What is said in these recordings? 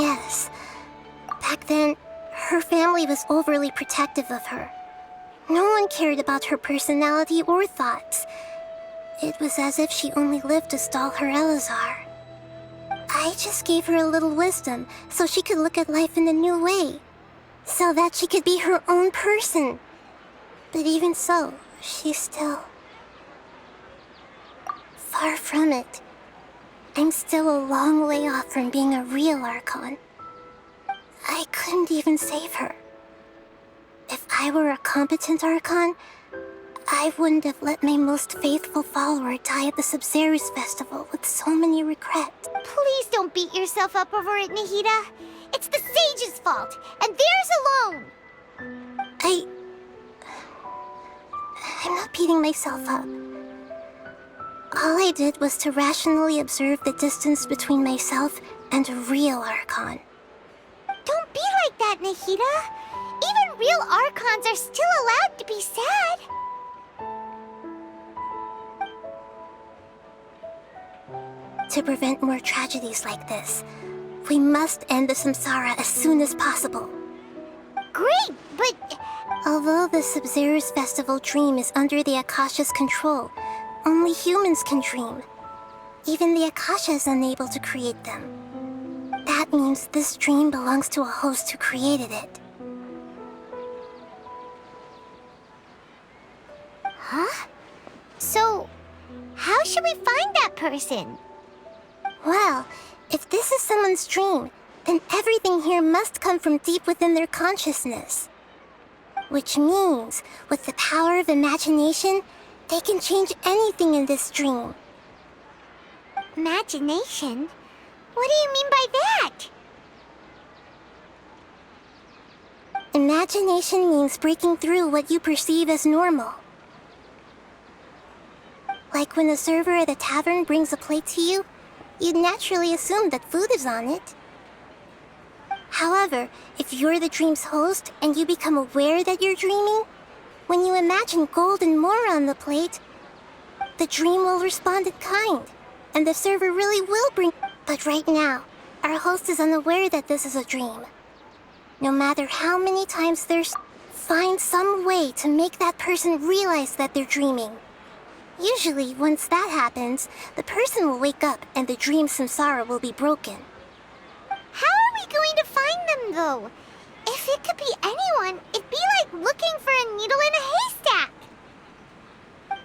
Yes. Back then, her family was overly protective of her. No one cared about her personality or thoughts. It was as if she only lived to stall her Elazar. I just gave her a little wisdom so she could look at life in a new way. So that she could be her own person. But even so, she's still... far from it. I'm still a long way off from being a real Archon. I couldn't even save her. If I were a competent Archon, I wouldn't have let my most faithful follower die at the Sub-Zerus festival with so many regrets. Please don't beat yourself up over it, Nahida. It's the sage's fault, and theirs alone. I'm not beating myself up. All I did was to rationally observe the distance between myself and a real Archon. Don't be like that, Nahida. Even real Archons are still allowed to be sad. To prevent more tragedies like this, we must end the samsara as soon as possible. Great, but... Although the Sub-Zerus Festival dream is under the Akasha's control, only humans can dream. Even the Akasha is unable to create them. That means this dream belongs to a host who created it. Huh? So, how should we find that person? Well, if this is someone's dream, then everything here must come from deep within their consciousness. Which means, with the power of imagination, they can change anything in this dream. Imagination? What do you mean by that? Imagination means breaking through what you perceive as normal. Like when the server at a tavern brings a plate to you, you'd naturally assume that food is on it. However, if you're the dream's host and you become aware that you're dreaming, when you imagine gold and more on the plate, the dream will respond in kind, and the server really will bring... But right now, our host is unaware that this is a dream. No matter how many times find some way to make that person realize that they're dreaming. Usually, once that happens, the person will wake up and the dream samsara will be broken. How are we going to find them, though? If it could be anyone, it'd be like looking for a needle in a haystack.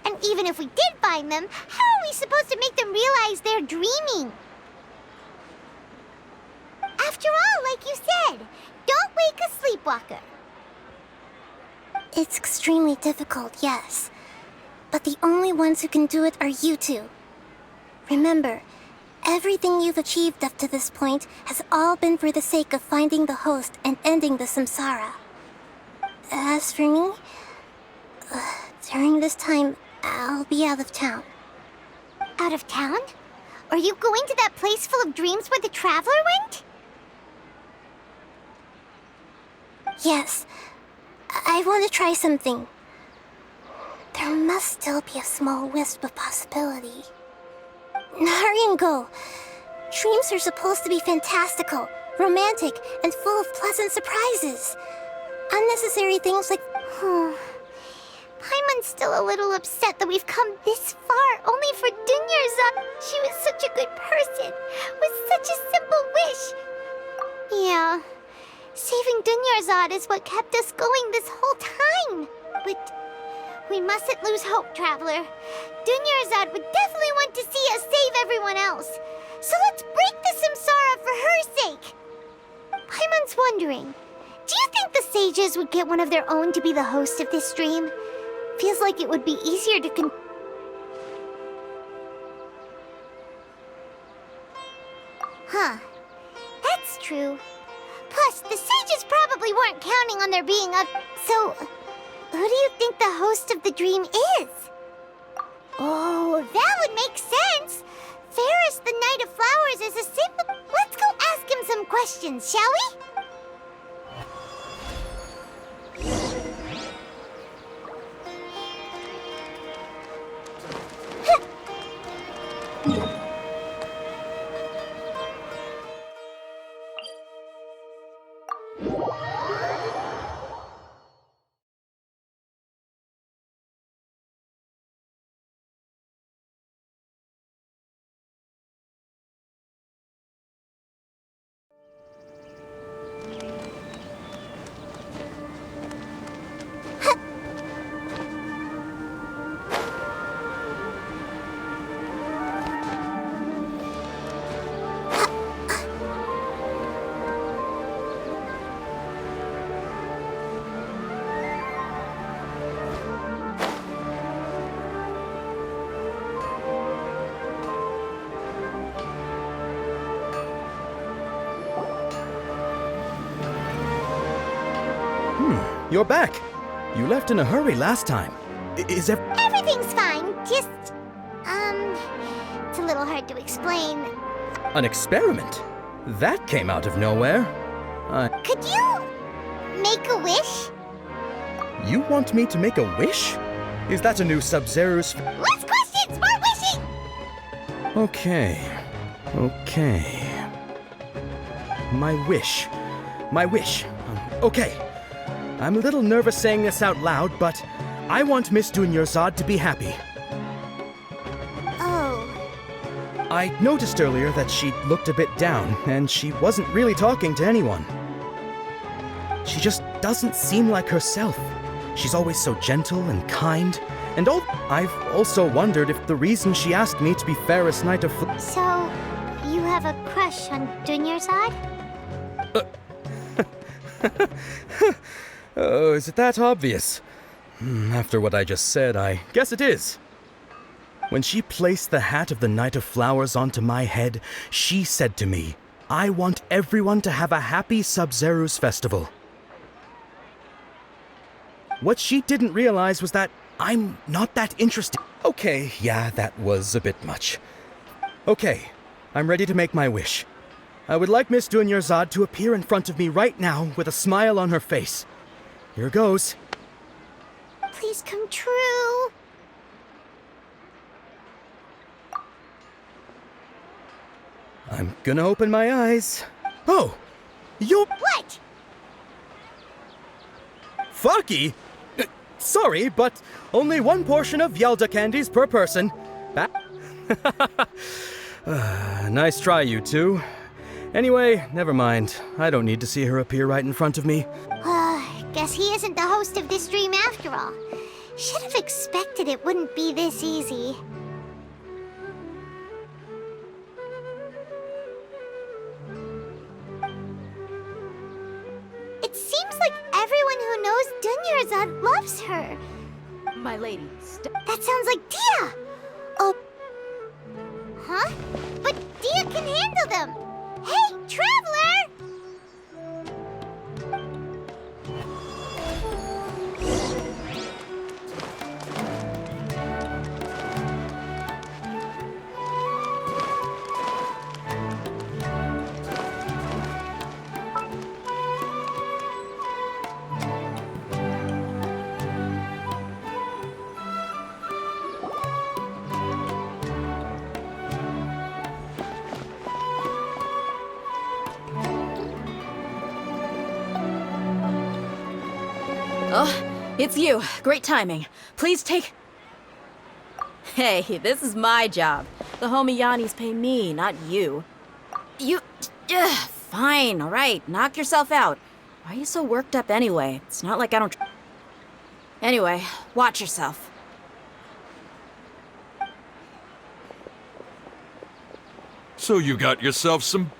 And even if we did find them, how are we supposed to make them realize they're dreaming? After all, like you said, don't wake a sleepwalker. It's extremely difficult, yes. But the only ones who can do it are you two. Remember, everything you've achieved up to this point has all been for the sake of finding the host and ending the samsara. As for me, during this time, I'll be out of town. Out of town? Are you going to that place full of dreams where the traveler went? Yes. I want to try something. There must still be a small wisp of possibility. Hurry and go. Dreams are supposed to be fantastical, romantic, and full of pleasant surprises. Unnecessary things like... Paimon's still a little upset that we've come this far only for Dunyarzad. She was such a good person, with such a simple wish. Yeah, saving Dunyarzad is what kept us going this whole time. But we mustn't lose hope, Traveler. Dunyarzad would definitely want to see us save everyone else. So let's break the samsara for her sake. Paimon's wondering, do you think the sages would get one of their own to be the host of this stream? Feels like it would be easier to Huh. That's true. Plus, the sages probably weren't counting on there being a... So, who do you think the host of the dream is? Oh, that would make sense. Ferris, the Knight of Flowers, is a simple... Let's go ask him some questions, shall we? You're back. You left in a hurry last time. Is Everything's fine. Just, it's a little hard to explain. an experiment? That came out of nowhere. Could you make a wish? You want me to make a wish? Is that a new Sub-Zero's... Less questions, more wishing! Okay. My wish. Okay. I'm a little nervous saying this out loud, but I want Miss Dunyarzad to be happy. Oh. I noticed earlier that she looked a bit down, and she wasn't really talking to anyone. She just doesn't seem like herself. She's always so gentle and kind, and I've also wondered if the reason she asked me to be Fairest Knight of... So, you have a crush on Dunyarzad? Oh, is it that obvious? After what I just said, I guess it is. When she placed the hat of the Knight of Flowers onto my head, she said to me, I want everyone to have a happy Sub-Zero's festival. What she didn't realize was that I'm not that interested. Okay, yeah, that was a bit much. Okay, I'm ready to make my wish. I would like Miss Dunyarzad to appear in front of me right now with a smile on her face. Here goes. Please come true. I'm gonna open my eyes. Oh! You... What? Fucky? Sorry, but only one portion of Yelda candies per person. Nice try, you two. Anyway, never mind. I don't need to see her appear right in front of me. Guess he isn't the host of this dream after all. Should have expected it wouldn't be this easy. It seems like everyone who knows Dunyarzad loves her. My lady, That sounds like Dia! Oh. Huh? But Dia can handle them! Hey, Traveler! Oh, it's you. Great timing. Please take... Hey, this is my job. The homie Yannis pay me, not you. You... fine, all right. Knock yourself out. Why are you so worked up anyway? It's not like I don't... Anyway, watch yourself. So you got yourself some...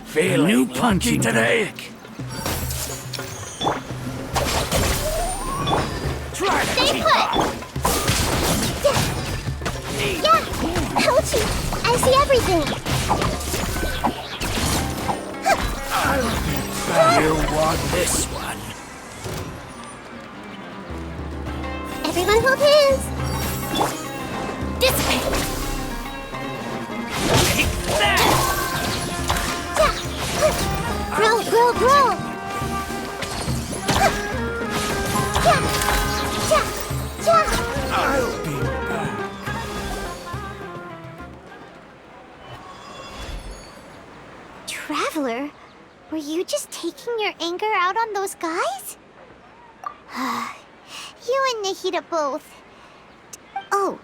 Feeling new punchy today. Try to Stay keep put! up. Yeah! Ouchie! I see everything! You want this one? Everyone hold hands! Dissipate! Take that! Grow, grow, grow! I'll be anger out on those guys? You and Nahida both. Oh,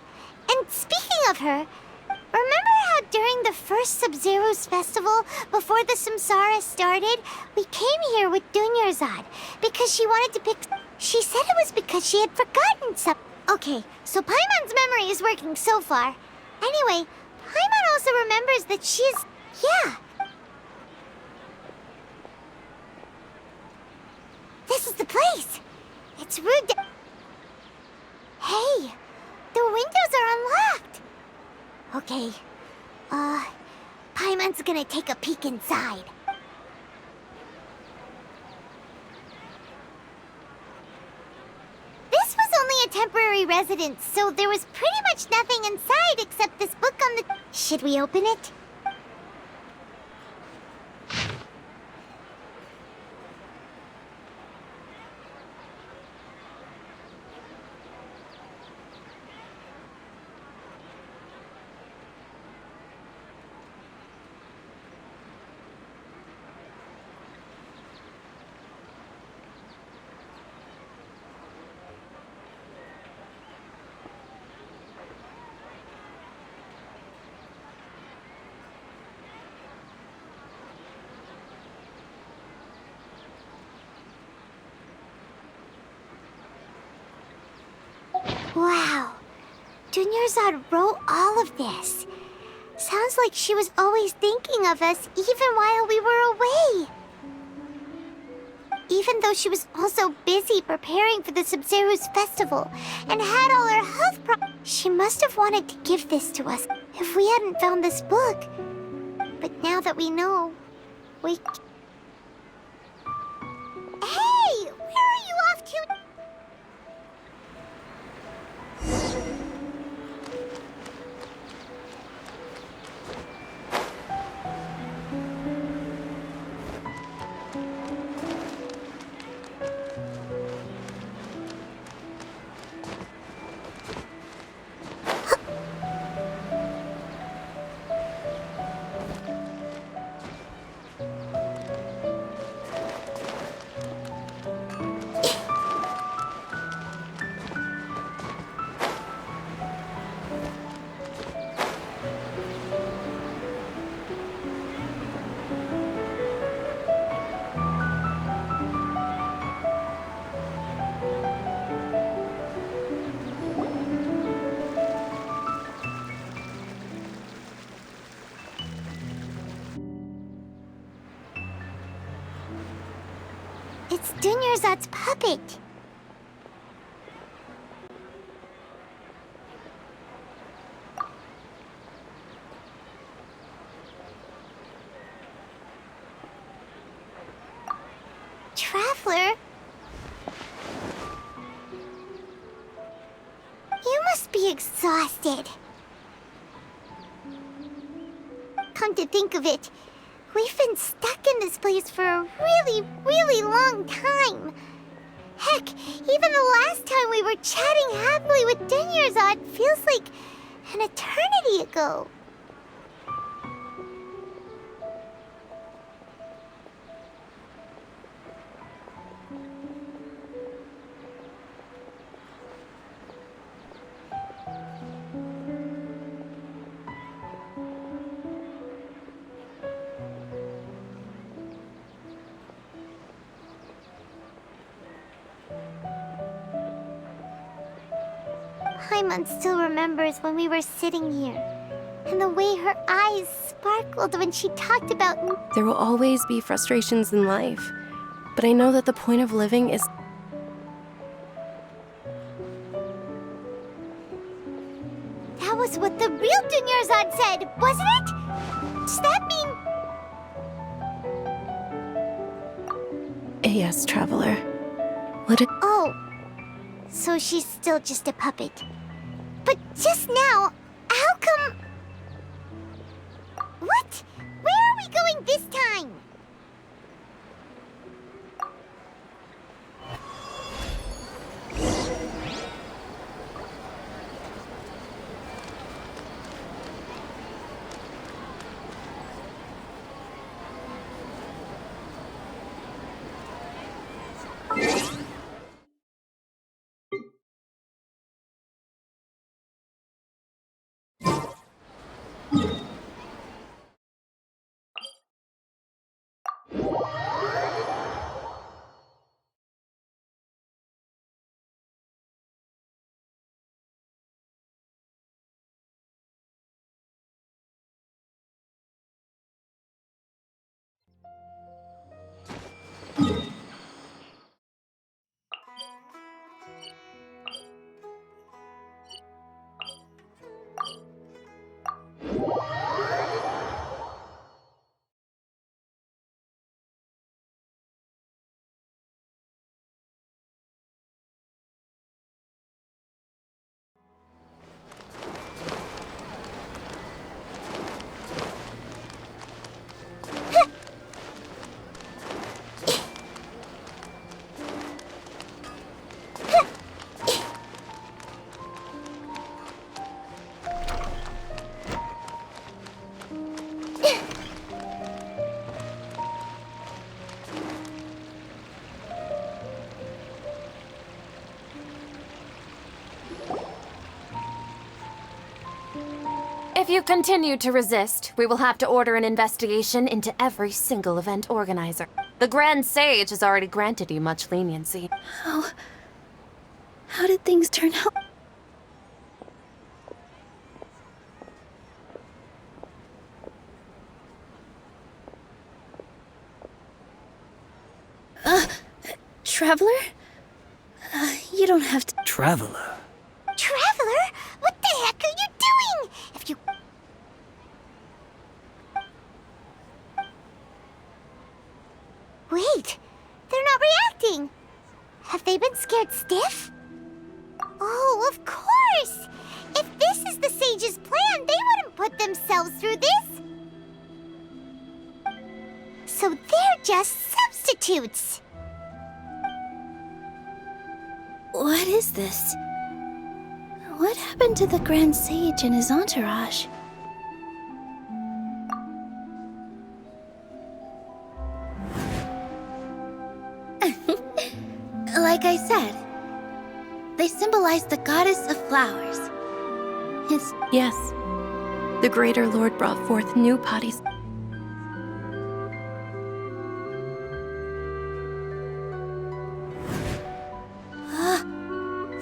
and speaking of her, remember how during the first Sub-Zero's festival, before the samsara started, we came here with Dunyarzad because she wanted to pick... She said it was because she had forgotten something. Okay, so Paimon's memory is working so far. Anyway, Paimon also remembers that she's... Yeah. This is the place. It's rude to... Hey, the windows are unlocked. Okay, Paimon's gonna take a peek inside. This was only a temporary residence, so there was pretty much nothing inside except this book on the... Should we open it? Wow, Dunyarzad wrote all of this. Sounds like she was always thinking of us even while we were away. Even though she was also busy preparing for the Sub-Zero's festival and had all her health problems, she must have wanted to give this to us if we hadn't found this book. But now that we know, we... Hey! Where are you off to? It's Dunyarzad's puppet. Traveler? You must be exhausted. Come to think of it, we've been stuck in this place for a really, really long time. Heck, even the last time we were chatting happily with Dunyarzad feels like an eternity ago. Paimon still remembers when we were sitting here, and the way her eyes sparkled when she talked about... There will always be frustrations in life, but I know that the point of living is... That was what the real Dunyarzad said, wasn't it? Does that mean... Yes, traveler. Let it... Oh, so she's still just a puppet. But just now, how come... What? Where are we going this time? If you continue to resist, we will have to order an investigation into every single event organizer. The Grand Sage has already granted you much leniency. How did things turn out? Traveler? You don't have to... Traveler. Traveler? What the heck are you doing? If you... Wait, they're not reacting. Have they been scared stiff? Oh, of course! If this is the Sage's plan, they wouldn't put themselves through this. So they're just substitutes. What is this? What happened to the Grand Sage and his entourage? Like I said, they symbolize the goddess of flowers. Yes. The Greater Lord brought forth new bodies.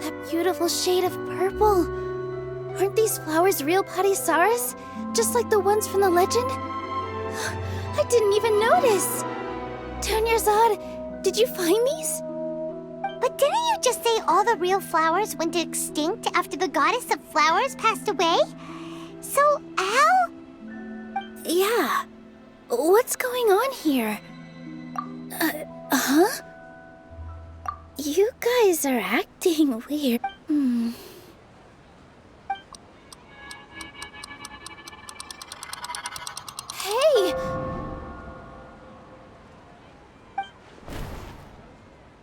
That beautiful shade of purple. Aren't these flowers real Padisaras? Just like the ones from the legend? I didn't even notice. Dunyarzad, did you find these? But didn't you just say all the real flowers went extinct after the goddess of flowers passed away? So, how? Yeah. What's going on here? Huh? You guys are acting weird. Hey!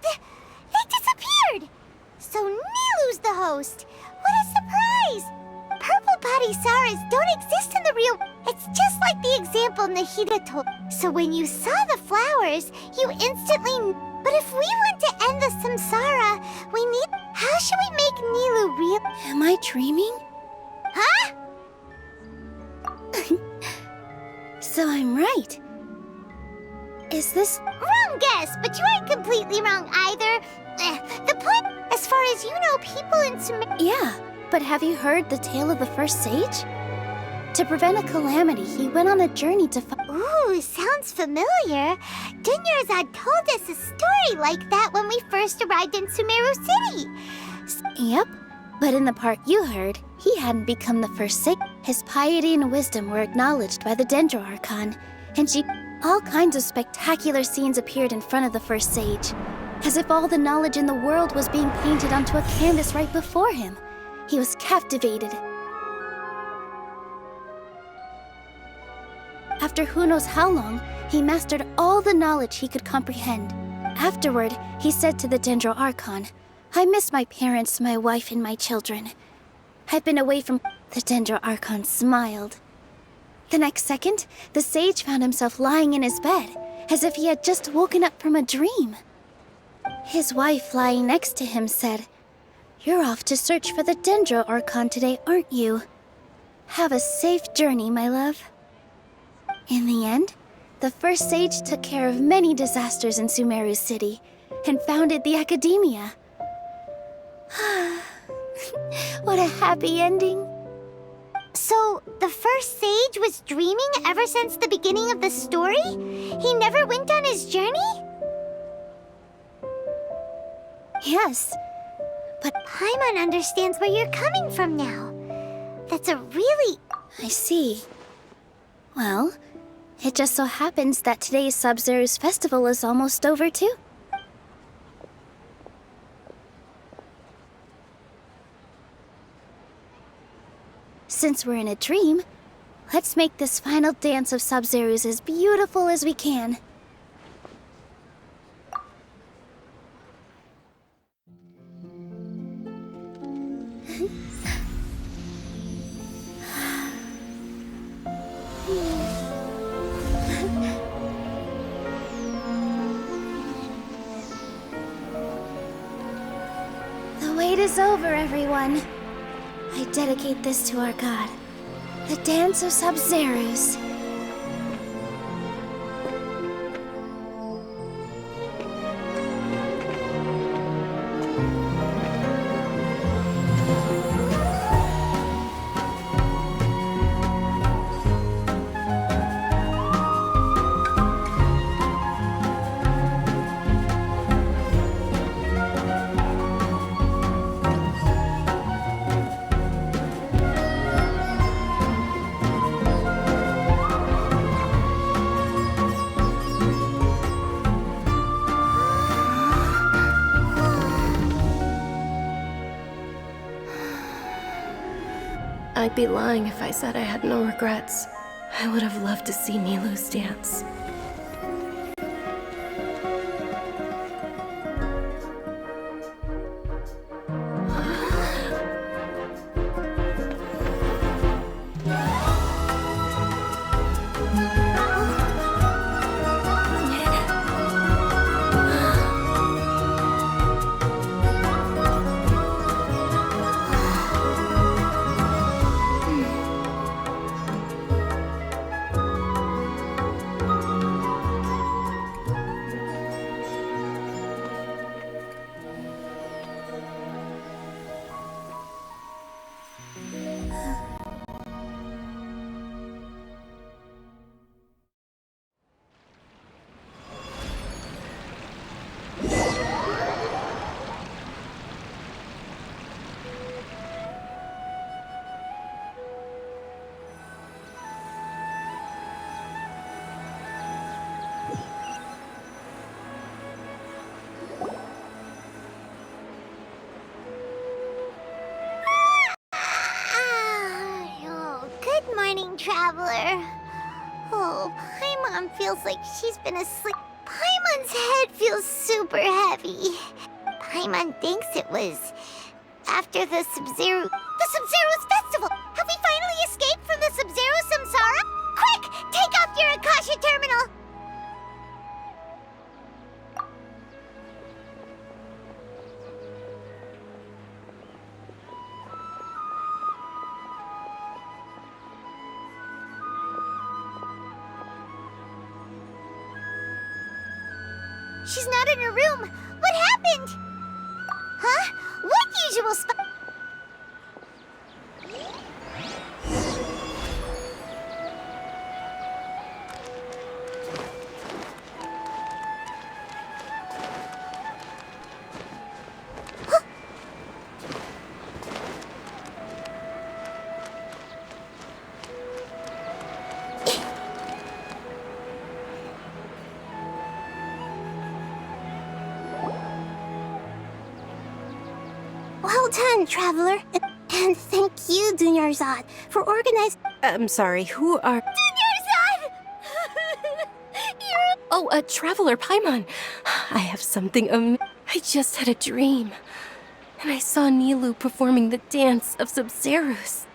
They disappeared! So Nilu's the host! What a surprise! Purple Padisaras don't exist in the real... It's just like the example Nahida told. So when you saw the flowers, you instantly... But if we want to end the samsara, we need... How should we make Nilu real? Am I dreaming? Huh? So I'm right. Is this... Wrong guess, but you aren't completely wrong either. The point, as far as you know, people in Sumer... Yeah, but have you heard the tale of the first sage? To prevent a calamity, he went on a journey to Ooh, sounds familiar. Dunyarzad told us a story like that when we first arrived in Sumeru City. Yep, but in the part you heard, he hadn't become the first sage. His piety and wisdom were acknowledged by the Dendro Archon, and all kinds of spectacular scenes appeared in front of the first sage, as if all the knowledge in the world was being painted onto a canvas right before him. He was captivated. After who knows how long, he mastered all the knowledge he could comprehend. Afterward, he said to the Dendro Archon, I miss my parents, my wife, and my children. I've been away from... The Dendro Archon smiled. The next second, the sage found himself lying in his bed, as if he had just woken up from a dream. His wife, lying next to him, said, You're off to search for the Dendro Archon today, aren't you? Have a safe journey, my love. In the end, the first sage took care of many disasters in Sumeru City and founded the Academia. What a happy ending. So, the first sage was dreaming ever since the beginning of the story? He never went on his journey? Yes, but Paimon understands where you're coming from now. That's a really... I see. Well... It just so happens that today's Sub-Zero's festival is almost over, too. Since we're in a dream, let's make this final dance of Sub-Zero's as beautiful as we can. The wait is over, everyone. I dedicate this to our god, The dance of Sub-Zeros. I'd be lying if I said I had no regrets. I would have loved to see Nilou's dance. Traveler. Oh, Paimon feels like she's been asleep. Paimon's head feels super heavy. Paimon thinks it was after the Sub-Zero... The Sub-Zero's festival! Have we finally escaped from the Sub-Zero samsara? Quick! Take off your Akasha terminal! She's not in her room. What happened? Huh? What usual spot? Well done, Traveler. And thank you, Dunyarzad, for organizing... I'm sorry, who are... Dunyarzad! You're... Oh, Traveler Paimon. I have something I just had a dream. And I saw Nilou performing the dance of Sub-Zeros.